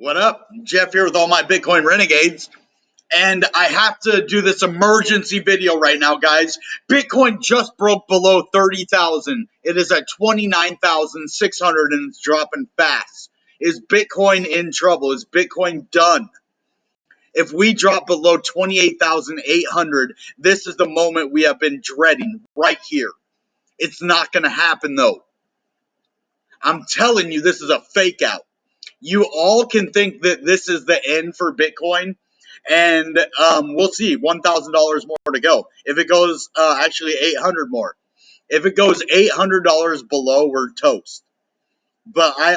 What up? Jeff here with all my Bitcoin renegades. And I have to do this emergency video right now, guys. Bitcoin just broke below 30,000. It is at 29,600 and it's dropping fast. Is Bitcoin in trouble? Is Bitcoin done? If we drop below 28,800, this is the moment we have been dreading right here. It's not going to happen though. I'm telling you, this is a fake out. You all can think that this is the end for Bitcoin, and we'll see. $1,000 more to go. If it goes, actually 800 more. If it goes $800 below, we're toast. But I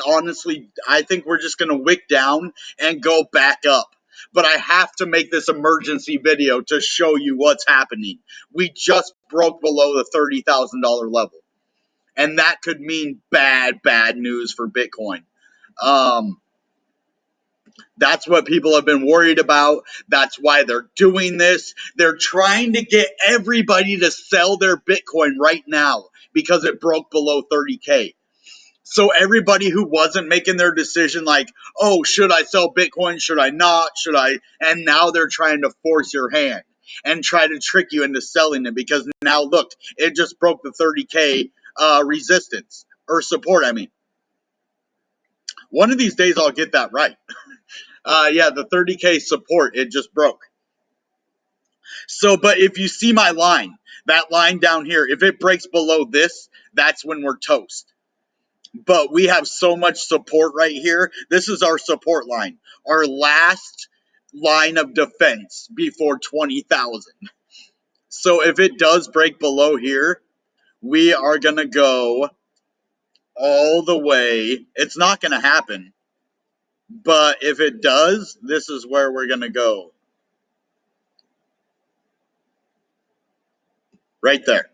think we're just gonna wick down and go back up. But I have to make this emergency video to show you what's happening. We just broke below the $30,000 level, and that could mean bad news for Bitcoin. That's what people have been worried about. That's why they're doing this. They're trying to get everybody to sell their Bitcoin right now because it broke below 30K. So everybody who wasn't making their decision like, oh, should I sell Bitcoin? Should I not? Should I? And now they're trying to force your hand and try to trick you into selling it because now look, it just broke the 30K resistance or support. I mean, one of these days I'll get that right. Yeah, the 30K support, it just broke. So, but if you see my line, that line down here, if it breaks below this, that's when we're toast. But we have so much support right here. This is our support line, our last line of defense before 20,000. So if it does break below here, we are going to go all the way. It's not going to happen. But if it does, this is where we're going to go. Right there.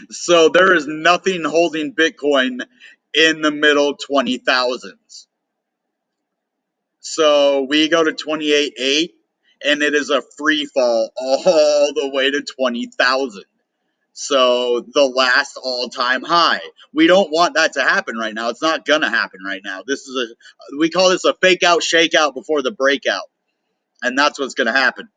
So there is nothing holding Bitcoin in the middle 20,000s. So we go to 28.8 and it is a free fall all the way to 20,000. So the last all-time high. We don't want that to happen right now. It's not gonna happen right now. We call this a fake out, shake out before the breakout. And that's what's gonna happen.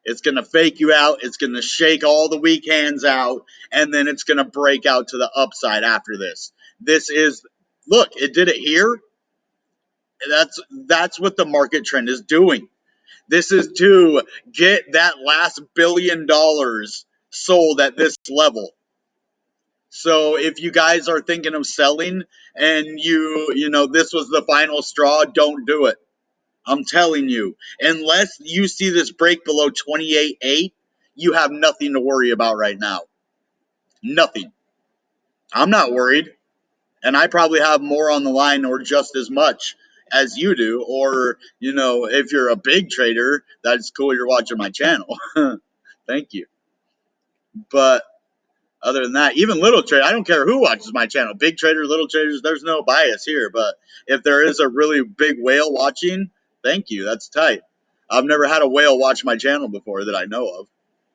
It's going to fake you out. It's going to shake all the weak hands out. And then it's going to break out to the upside after this. Look, it did it here. That's what the market trend is doing. This is to get that last $1 billion sold at this level. So if you guys are thinking of selling and this was the final straw, don't do it. I'm telling you, unless you see this break below 28.8, you have nothing to worry about right now. Nothing. I'm not worried. And I probably have more on the line or just as much as you do. Or, if you're a big trader, that's cool you're watching my channel. Thank you. But other than that, even little trader, I don't care who watches my channel. Big traders, little traders, there's no bias here. But if there is a really big whale watching, thank you. That's tight. I've never had a whale watch my channel before that I know of.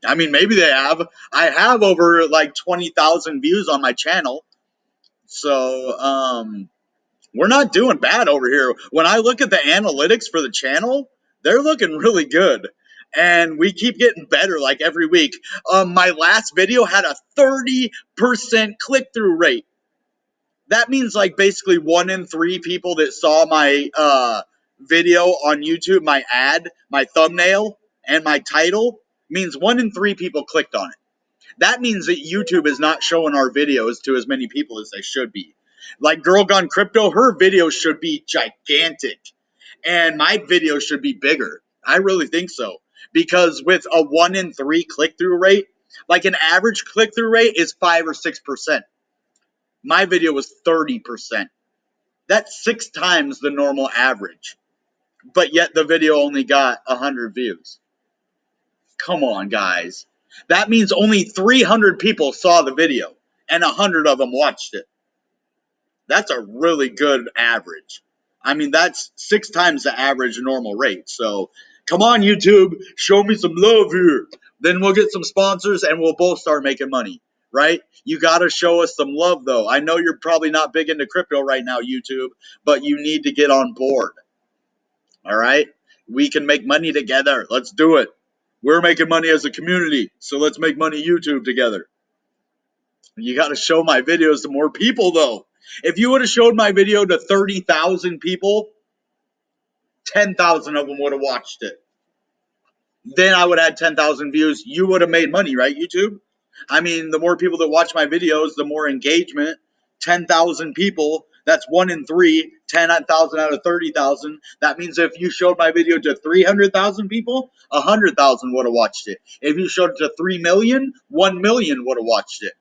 I mean, maybe they have. I have over like 20,000 views on my channel. So, we're not doing bad over here. When I look at the analytics for the channel, they're looking really good. And we keep getting better like every week. My last video had a 30% click-through rate. That means like basically 1 in 3 people that saw my video on YouTube, my ad, my thumbnail, and my title, means 1 in 3 people clicked on it. That means that YouTube is not showing our videos to as many people as they should be. Like Girl Gone Crypto, her videos should be gigantic. And my videos should be bigger. I really think so. Because with a 1 in 3 click-through rate, like an average click-through rate is 5 or 6%. My video was 30%. That's 6 times the normal average. But yet the video only got 100 views. Come on, guys. That means only 300 people saw the video, and 100 of them watched it. That's a really good average. I mean, that's 6 times the average normal rate. So, come on, YouTube. Show me some love here. Then we'll get some sponsors, and we'll both start making money. right? You got to show us some love, though. I know you're probably not big into crypto right now, YouTube, but you need to get on board. All right? We can make money together. Let's do it. We're making money as a community, so let's make money YouTube together. You got to show my videos to more people, though. If you would have showed my video to 30,000 people, 10,000 of them would have watched it. Then I would have had 10,000 views. You would have made money, right, YouTube? I mean, the more people that watch my videos, the more engagement. 10,000 people, that's 1 in 3, 10,000 out of 30,000. That means if you showed my video to 300,000 people, 100,000 would have watched it. If you showed it to 3 million, 1 million would have watched it.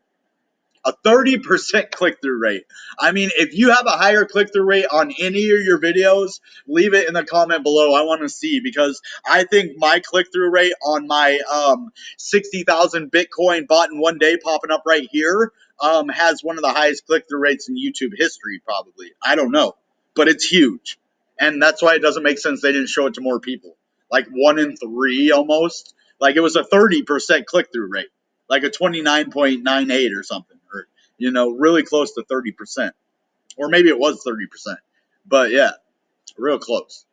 A 30% click-through rate. I mean, if you have a higher click-through rate on any of your videos, leave it in the comment below. I want to see, because I think my click-through rate on my 60,000 Bitcoin bought in one day popping up right here has one of the highest click-through rates in YouTube history, probably. I don't know, but it's huge. And that's why it doesn't make sense they didn't show it to more people. Like 1 in 3 almost. Like it was a 30% click-through rate. Like a 29.98 or something, or really close to 30%, or maybe it was 30%, but yeah, real close.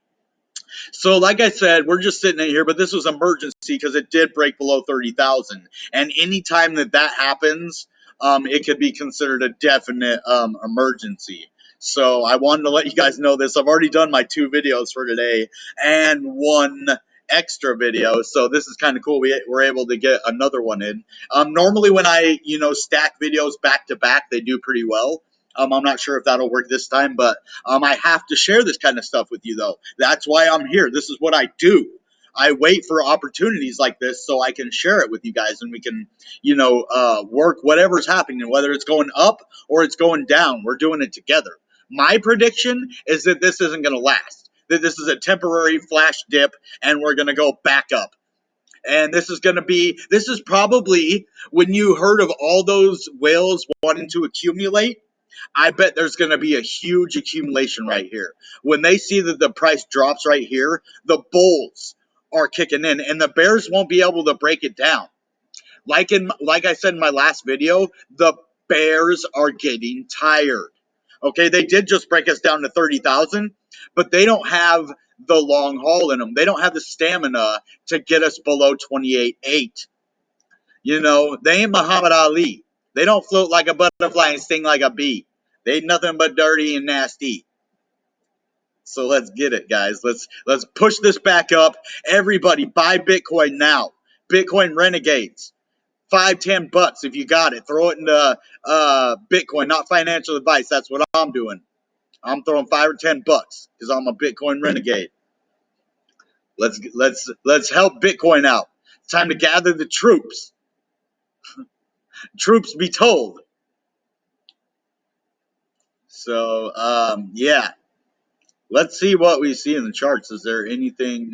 So like I said, we're just sitting in here, but this was emergency because it did break below 30,000, and anytime that happens, it could be considered a definite emergency. So I wanted to let you guys know this. I've already done my 2 videos for today and 1 extra video, so this is kind of cool. We're able to get another one in. Normally when I stack videos back to back, they do pretty well. I'm not sure if that'll work this time, but I have to share this kind of stuff with you, though. That's why I'm here. This is what I do. I wait for opportunities like this so I can share it with you guys, and we can, work whatever's happening, whether it's going up or it's going down. We're doing it together. My prediction is that this isn't going to last, that this is a temporary flash dip, and we're going to go back up. And this is probably when you heard of all those whales wanting to accumulate. I bet there's going to be a huge accumulation right here. When they see that the price drops right here, the bulls are kicking in, and the bears won't be able to break it down. Like I said in my last video, the bears are getting tired. Okay, they did just break us down to 30,000, but they don't have the long haul in them. They don't have the stamina to get us below 28.8. They ain't Muhammad Ali. They don't float like a butterfly and sting like a bee. They ain't nothing but dirty and nasty. So let's get it, guys. Let's push this back up. Everybody buy Bitcoin now. Bitcoin Renegades. $5-10 if you got it. Throw it into Bitcoin, not financial advice. That's what I'm doing. I'm throwing $5 or $10 because I'm a Bitcoin renegade. Let's help Bitcoin out. It's time to gather the troops. Troops be told. So yeah. Let's see what we see in the charts. Is there anything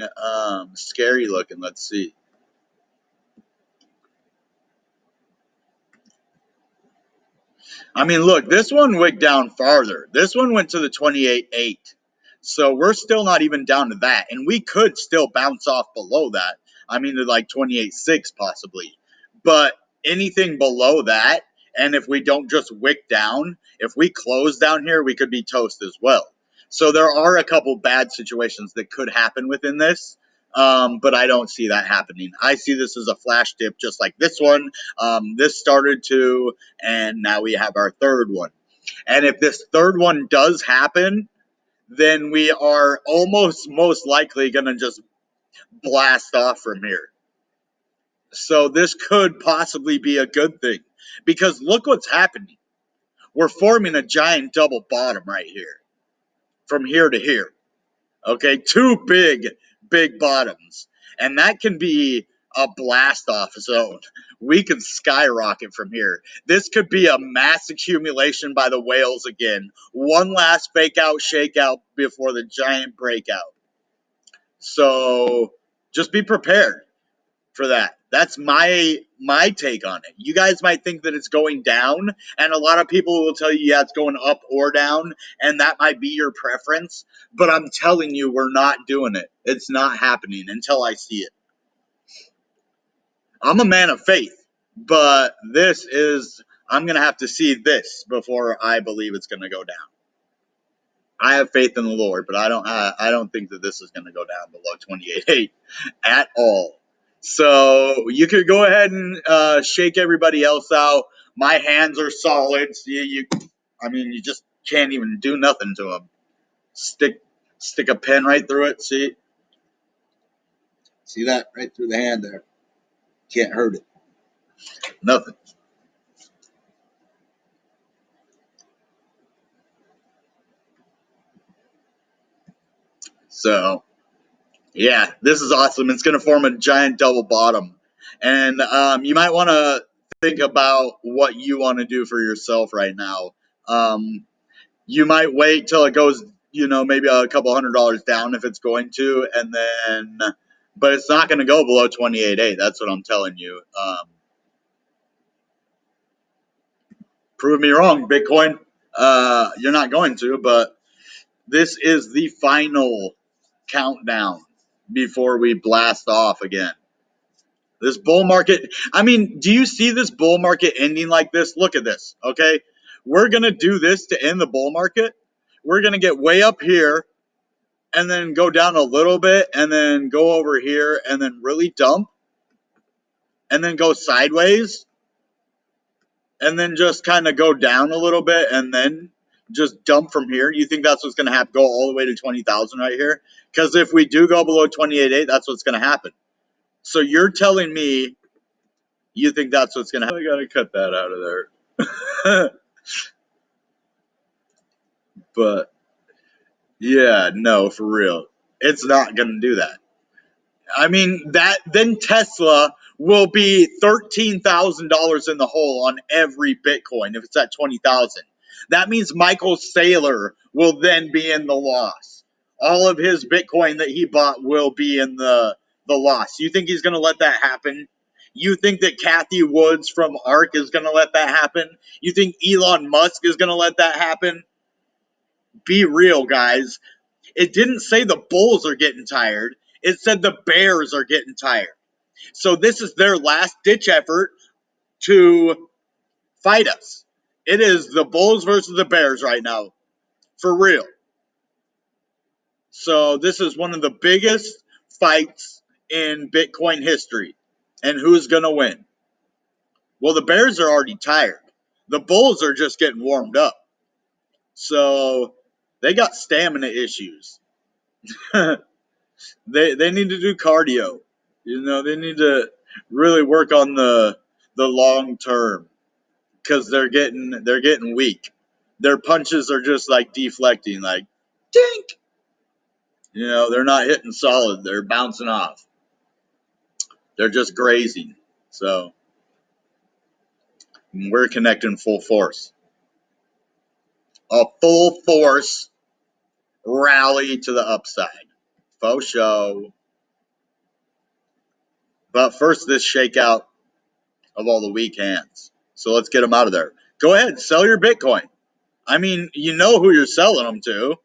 scary looking? Let's see. I mean, look, this one went down farther. This one went to the 28.8. So we're still not even down to that. And we could still bounce off below that. I mean, to like 28.6 possibly. But anything below that, and if we don't just wick down, if we close down here, we could be toast as well. So there are a couple bad situations that could happen within this. But I don't see that happening. I see this as a flash dip just like this one. This started to, and now we have our third one. And if this third one does happen, then we are almost most likely going to just blast off from here. So this could possibly be a good thing, because look what's happening. We're forming a giant double bottom right here, from here to here. Okay, 2 big bottoms, and that can be a blast off zone. We can skyrocket from here. This could be a mass accumulation by the whales again. One last fake out shakeout before the giant breakout. So just be prepared for that. That's my take on it. You guys might think that it's going down, and a lot of people will tell you, yeah, it's going up or down, and that might be your preference, but I'm telling you, we're not doing it. It's not happening until I see it. I'm a man of faith, But this is, I'm going to have to see this before I believe it's going to go down. I have faith in the Lord, but I don't think that this is going to go down below 28.8 at all. So you could go ahead and shake everybody else out. My hands are solid. So I mean, you just can't even do nothing to them. Stick a pen right through it. See that right through the hand there. Can't hurt it. Nothing. So yeah, this is awesome. It's going to form a giant double bottom. And you might want to think about what you want to do for yourself right now. You might wait till it goes, maybe a couple $100 down if it's going to, and then, but it's not going to go below 28.8. That's what I'm telling you. Prove me wrong, Bitcoin. You're not going to, but this is the final countdown before we blast off again. This bull market, I mean, do you see this bull market ending like this? Look at this, okay? We're going to do this to end the bull market. We're going to get way up here and then go down a little bit and then go over here and then really dump and then go sideways and then just kind of go down a little bit and then just dump from here. You think that's what's going to happen? Go all the way to 20,000 right here? Because if we do go below 28.8, that's what's going to happen. So you're telling me you think that's what's going to happen? I got to cut that out of there. But yeah, no, for real. It's not going to do that. I mean, then Tesla will be $13,000 in the hole on every Bitcoin if it's at 20,000. That means Michael Saylor will then be in the loss. All of his Bitcoin that he bought will be in the loss. You think he's going to let that happen? You think that Cathie Woods from ARK is going to let that happen? You think Elon Musk is going to let that happen? Be real, guys. It didn't say the bulls are getting tired. It said the bears are getting tired. So this is their last ditch effort to fight us. It is the bulls versus the bears right now. For real. So this is one of the biggest fights in Bitcoin history. And who's going to win? Well, the bears are already tired. The bulls are just getting warmed up. So they got stamina issues. They need to do cardio. They need to really work on the long term because they're getting weak. Their punches are just like deflecting, like dink. They're not hitting solid. They're bouncing off. They're just grazing. So we're connecting full force. A full force rally to the upside. Faux show. But first, this shakeout of all the weak hands. So let's get them out of there. Go ahead, sell your Bitcoin. I mean, you know who you're selling them to.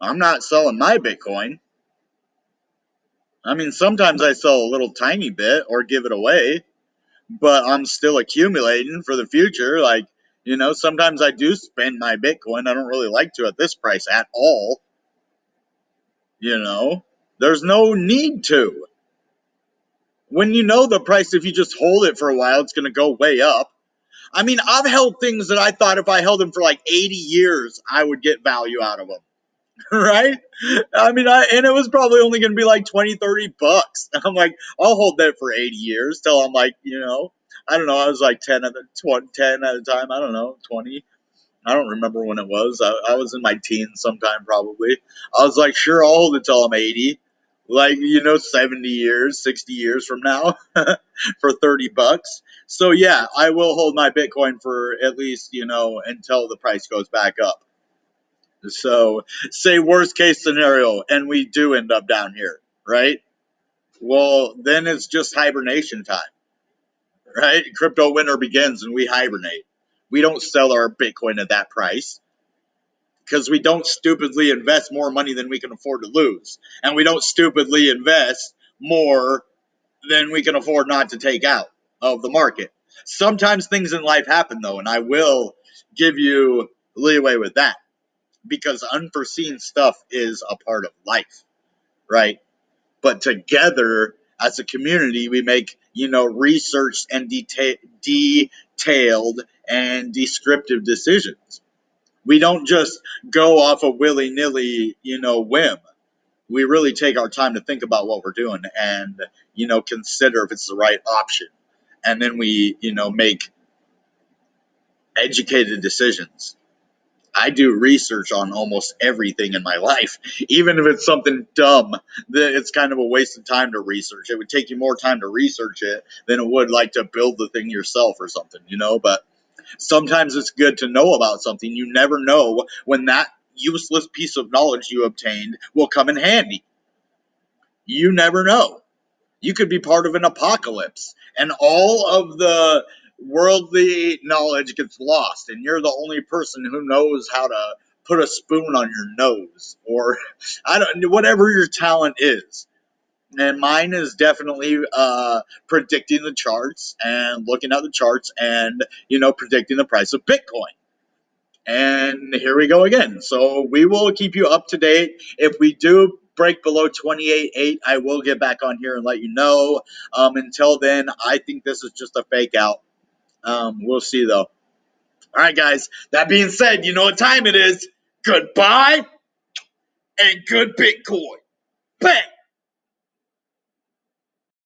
I'm not selling my Bitcoin. I mean, sometimes I sell a little tiny bit or give it away, but I'm still accumulating for the future. Like, sometimes I do spend my Bitcoin. I don't really like to at this price at all. There's no need to. When you know the price, if you just hold it for a while, it's going to go way up. I mean, I've held things that I thought if I held them for like 80 years, I would get value out of them. Right? I mean, and it was probably only going to be like 20, 30 bucks. I'm like, I'll hold that for 80 years till I'm like, I don't know. I was like 10 at the time. I don't know, 20. I don't remember when it was. I was in my teens sometime probably. I was like, sure, I'll hold it till I'm 80. Like, 70 years, 60 years from now for 30 bucks. So yeah, I will hold my Bitcoin for at least, until the price goes back up. So, say worst case scenario, and we do end up down here, right? Well, then it's just hibernation time, right? Crypto winter begins and we hibernate. We don't sell our Bitcoin at that price because we don't stupidly invest more money than we can afford to lose. And we don't stupidly invest more then we can afford not to take out of the market. Sometimes things in life happen, though, and I will give you leeway with that because unforeseen stuff is a part of life, right? But together as a community, we make, researched and detailed and descriptive decisions. We don't just go off a willy nilly, whim. We really take our time to think about what we're doing and, consider if it's the right option. And then we, make educated decisions. I do research on almost everything in my life, even if it's something dumb that it's kind of a waste of time to research. It would take you more time to research it than it would like to build the thing yourself or something, But sometimes it's good to know about something. You never know when that useless piece of knowledge you obtained will come in handy. You never know. You could be part of an apocalypse and all of the worldly knowledge gets lost and you're the only person who knows how to put a spoon on your nose or I don't whatever your talent is. And mine is definitely predicting the charts and looking at the charts and predicting the price of Bitcoin. And here we go again. So we will keep you up to date. If we do break below 28.8, I will get back on here and let you know. Until then, I think this is just a fake out. We'll see though. All right, guys. That being said, you know what time it is. Goodbye and good Bitcoin. Bang!